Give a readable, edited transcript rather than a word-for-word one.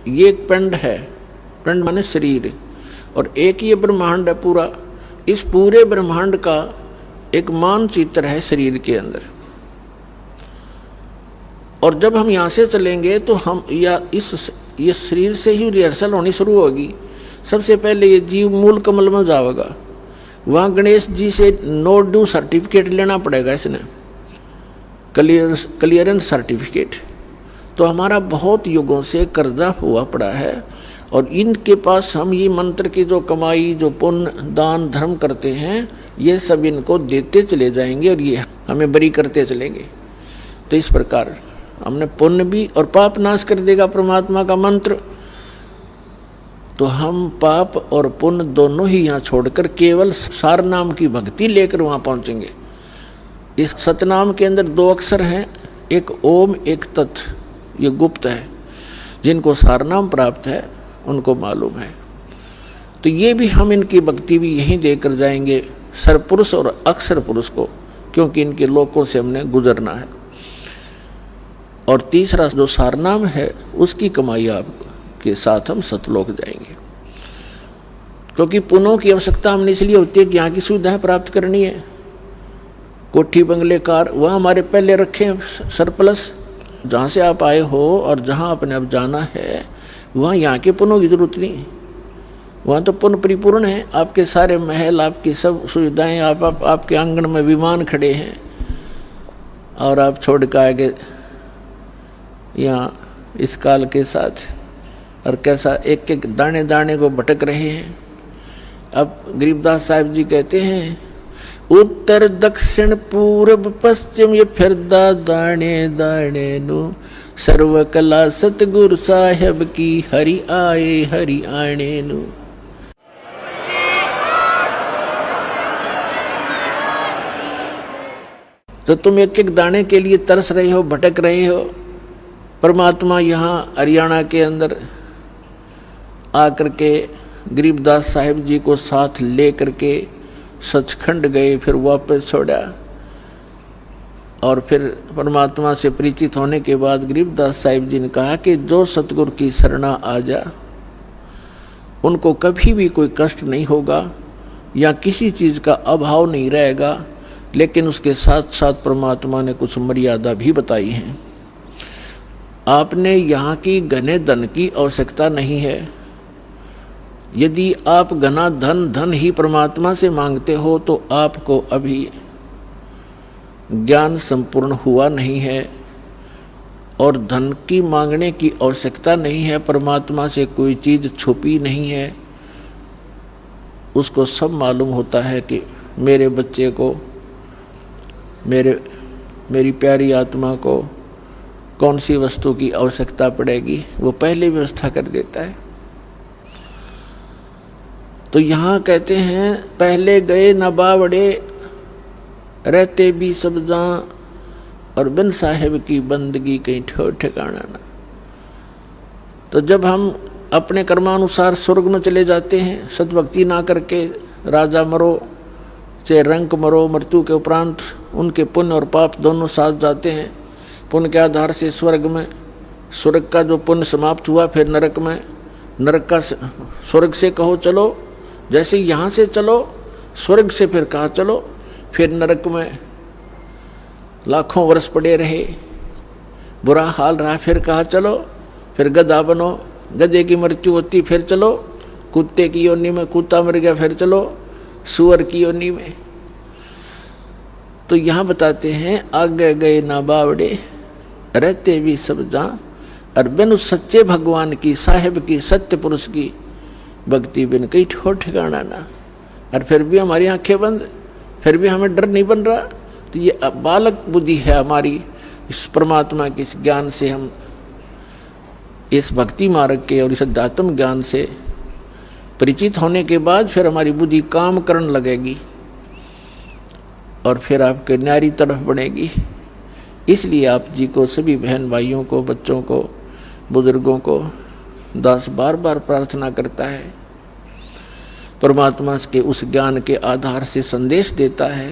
ये एक पिंड है, पिंड माने शरीर, और एक ये ब्रह्मांड है पूरा। इस पूरे ब्रह्मांड का एक मानचित्र है शरीर के अंदर। और जब हम यहाँ से चलेंगे तो हम ये शरीर से ही रिहर्सल होनी शुरू होगी। सबसे पहले ये जीव मूल कमल में जाएगा, वहाँ गणेश जी से नो ड्यू सर्टिफिकेट लेना पड़ेगा, इसने क्लियरेंस सर्टिफिकेट। तो हमारा बहुत युगों से कर्जा हुआ पड़ा है, और इनके पास हम ये मंत्र की जो कमाई, जो पुण्य दान धर्म करते हैं, ये सब इनको देते चले जाएंगे और ये हमें बरी करते चलेंगे। तो इस प्रकार हमने पुण्य भी और पाप नाश कर देगा परमात्मा का मंत्र। तो हम पाप और पुण्य दोनों ही यहाँ छोड़कर केवल सार नाम की भक्ति लेकर वहाँ पहुँचेंगे। इस सतनाम के अंदर 2 अक्षर हैं, एक ओम एक तत्, ये गुप्त है। जिनको सार नाम प्राप्त है उनको मालूम है। तो ये भी हम इनकी भक्ति भी यहीं देकर जाएंगे, सरपुरुष और अक्षर पुरुष को, क्योंकि इनके लोकों से हमने गुजरना है। और तीसरा जो सारनाम है उसकी कमाई आपके साथ हम सतलोक जाएंगे। क्योंकि पुण्यों की आवश्यकता हमने इसलिए होती है कि यहाँ की सुविधाएं प्राप्त करनी है। कोठी बंगले कार वह हमारे पहले रखे सरप्लस, जहाँ से आप आए हो और जहाँ आपने अब जाना है वहाँ यहाँ के पुण्यों की जरूरत नहीं। वहाँ तो पुण्य परिपूर्ण है, आपके सारे महल, आपकी सब सुविधाएं, आपके आंगन में विमान खड़े हैं, और आप छोड़ कर आगे यहाँ इस काल के साथ और कैसा एक एक दाने दाने को भटक रहे हैं। अब गरीबदास साहिब जी कहते हैं, उत्तर दक्षिण पूर्व पश्चिम ये फिरदा दाने दाने नु, सर्व कला सतगुरु साहेब की हरि आए हरि आने नु। तो तुम एक एक दाने के लिए तरस रहे हो, भटक रहे हो। परमात्मा यहाँ हरियाणा के अंदर आकर के गरीबदास साहिब जी को साथ ले करके सचखंड गए, फिर वापस छोड़ा, और फिर परमात्मा से परिचित होने के बाद गरीबदास साहिब जी ने कहा कि जो सतगुरु की शरणा आ जा उनको कभी भी कोई कष्ट नहीं होगा या किसी चीज़ का अभाव नहीं रहेगा। लेकिन उसके साथ साथ परमात्मा ने कुछ मर्यादा भी बताई है। आपने यहाँ की घने धन की आवश्यकता नहीं है। यदि आप घना धन ही परमात्मा से मांगते हो तो आपको अभी ज्ञान संपूर्ण हुआ नहीं है, और धन की मांगने की आवश्यकता नहीं है। परमात्मा से कोई चीज़ छुपी नहीं है। उसको सब मालूम होता है कि मेरे बच्चे को, मेरी प्यारी आत्मा को कौन सी वस्तु की आवश्यकता पड़ेगी, वो पहले व्यवस्था कर देता है। तो यहाँ कहते हैं, पहले गए न बावड़े रहते भी सब जहाँ, और बिन साहेब की बंदगी कहीं ठो ठिकाना ना। तो जब हम अपने कर्मानुसार स्वर्ग में चले जाते हैं, सद्भक्ति ना करके राजा मरो चाहे रंक मरो, मृत्यु के उपरांत उनके पुण्य और पाप दोनों साथ जाते हैं। पुण्य के आधार से स्वर्ग में, स्वर्ग का जो पुण्य समाप्त हुआ फिर नरक में, नरक का स्वर्ग से कहो चलो, जैसे यहाँ से चलो स्वर्ग से फिर कहा चलो, फिर नरक में लाखों वर्ष पड़े रहे, बुरा हाल रहा, फिर कहा चलो, फिर गधा बनो, गधे की मृत्यु होती फिर चलो, कुत्ते की योनि में कुत्ता मर गया फिर चलो, सुअर की योनि में। तो यहाँ बताते हैं, आगे गए ना बावड़े रहते भी सब जहाँ, और बिन उस सच्चे भगवान की, साहिब की, सत्य पुरुष की भक्ति बिन कहीं ठो ठिकाना ना। और फिर भी हमारी आंखें बंद, फिर भी हमें डर नहीं बन रहा। तो ये बालक बुद्धि है हमारी। इस परमात्मा के इस ज्ञान से, हम इस भक्ति मार्ग के और इस अध्यात्म ज्ञान से परिचित होने के बाद फिर हमारी बुद्धि काम करने लगेगी और फिर आपके न्यारी तरफ बढ़ेगी। इसलिए आप जी को, सभी बहन भाइयों को, बच्चों को, बुजुर्गों को दास बार बार प्रार्थना करता है, परमात्मा के उस ज्ञान के आधार से संदेश देता है